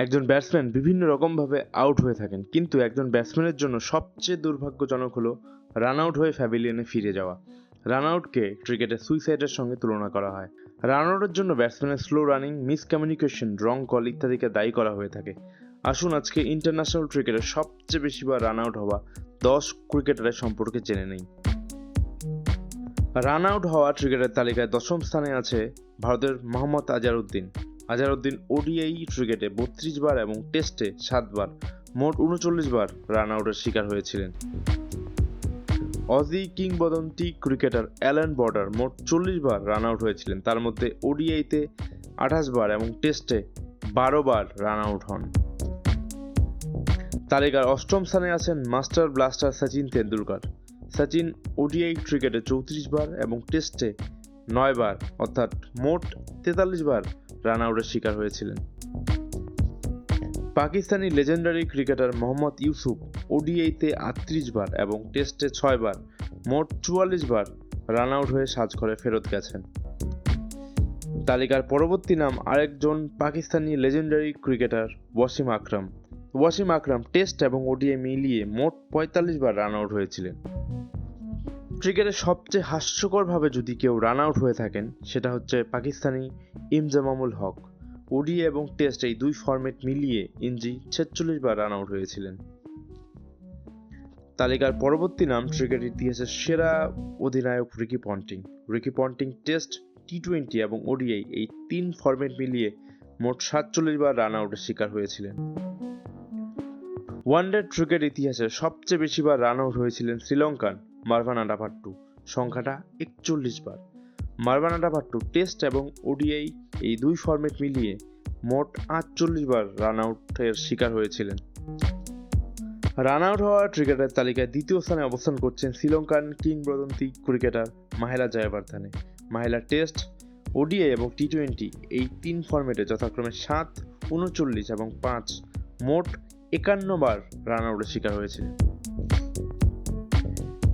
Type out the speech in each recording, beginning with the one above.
একজন ব্যাটসম্যান বিভিন্ন রকমভাবে আউট হয়ে থাকেন, কিন্তু একজন ব্যাটসম্যানের জন্য সবচেয়ে দুর্ভাগ্যজনক হলো রান আউট হয়ে প্যাভিলিয়নে ফিরে যাওয়া। রান আউটকে ক্রিকেটে সুইসাইডের সঙ্গে তুলনা করা হয়। রান আউটের জন্য ব্যাটসম্যানের স্লো রানিং, মিসকমিউনিকেশন, রং কল ইত্যাদিকে দায়ী করা হয়ে থাকে। আসুন আজকে ইন্টারন্যাশনাল ক্রিকেটের সবচেয়ে বেশিবার রান আউট হওয়া 10 ক্রিকেটারের সম্পর্কে জেনে নেই। রান আউট হওয়া ক্রিকেটের তালিকায় 10ম স্থানে আছে ভারতের মোহাম্মদ আজহারউদ্দিন। আজহারউদ্দিন ওডিআই ক্রিকেটে 32 বার এবং টেস্টে 7 বার, মোট 39 বার রান আউটের শিকার হয়েছিলেন। অজি কিংবদন্তি ক্রিকেটার অ্যালান বর্ডার মোট 40 বার রান আউট হয়েছিলেন, তার মধ্যে ওডিআইতে 28 বার এবং টেস্টে 12 বার রান আউট হন। তালিকার 8ম স্থানে আছেন master blaster Sachin Tendulkar. Sachin ODI ক্রিকেটে 34 বার এবং টেস্টে 9 বার, অর্থাৎ মোট 43 বার রান আউটের শিকার হয়েছিলেন। পাকিস্তানি লেজেন্ডারি ক্রিকেটার মোহাম্মদ ইউসুফ ওডিআইতে 38 বার এবং টেস্টে 6 বার, মোট 44 বার রান আউট হয়ে সাজঘরে ফেরত গেছেন। তালিকার পরবর্তী নাম আরেকজন পাকিস্তানি লেজেন্ডারি ক্রিকেটার ওয়াসিম আকরাম। ওয়াসিম আকরাম টেস্ট এবং ওডিআই মিলিয়ে মোট 45 বার রান আউট হয়েছিলেন। ক্রিকেটের সবচেয়ে হাস্যকরভাবে যদি কেউ রান আউট হয়ে থাকেন, সেটা হচ্ছে পাকিস্তানি ইনজামামুল হক। ওডিআই এবং টেস্ট এই দুই ফরম্যাট মিলিয়ে ইঞ্জি 46 বার রান আউট হয়েছিলেন। তালিকার পরবর্তী নাম ক্রিকেট ইতিহাসের সেরা অধিনায়ক Ricky Ponting. Ricky Ponting test, T20 এবং ওডিআই এই 3 ফরম্যাট মিলিয়ে মোট 47 বার রান আউটের শিকার হয়েছিলেন। ওয়ানডে ক্রিকেট ইতিহাসের সবচেয়ে বেশিবার রান আউট হয়েছিলেন শ্রীলঙ্কান মারভান আডাপাট্টু, সংখ্যাটা 41 বার। মারভান আডাপাট্টু টেস্ট এবং ওডিআই এই দুই ফরম্যাট মিলিয়ে মোট 48 বার রান আউটের শিকার হয়েছিলেন। রান আউট হওয়া ক্রিকেটার তালিকায় দ্বিতীয় স্থানে অবস্থান করছেন শ্রীলঙ্কান কিংবদন্তি cricketer Mahela Jayawardene. Mahela test, ODI এবং টি20 এই 3 ফরম্যাটে যথাক্রমে 7, 39 এবং 5 মোট 51 বার রান আউটের শিকার হয়েছিলেন।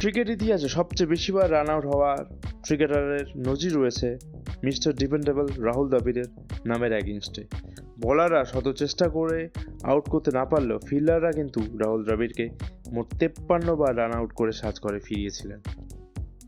ক্রিকেট ইতিহাসে সবচেয়ে বেশিবার রান আউট হওয়ার ক্রিকেটারের নজির রয়েছে মিস্টার ডিপেন্ডেবল রাহুল দ্রাবিড়ের নামের এগেইনস্টে। বোলাররা শত চেষ্টা করে আউট করতে না পারলেও ফিল্ডাররা কিন্তু রাহুল দ্রাবিড়কে মোট 53 বার রান আউট করে সাজঘরে ফিরিয়েছিলেন।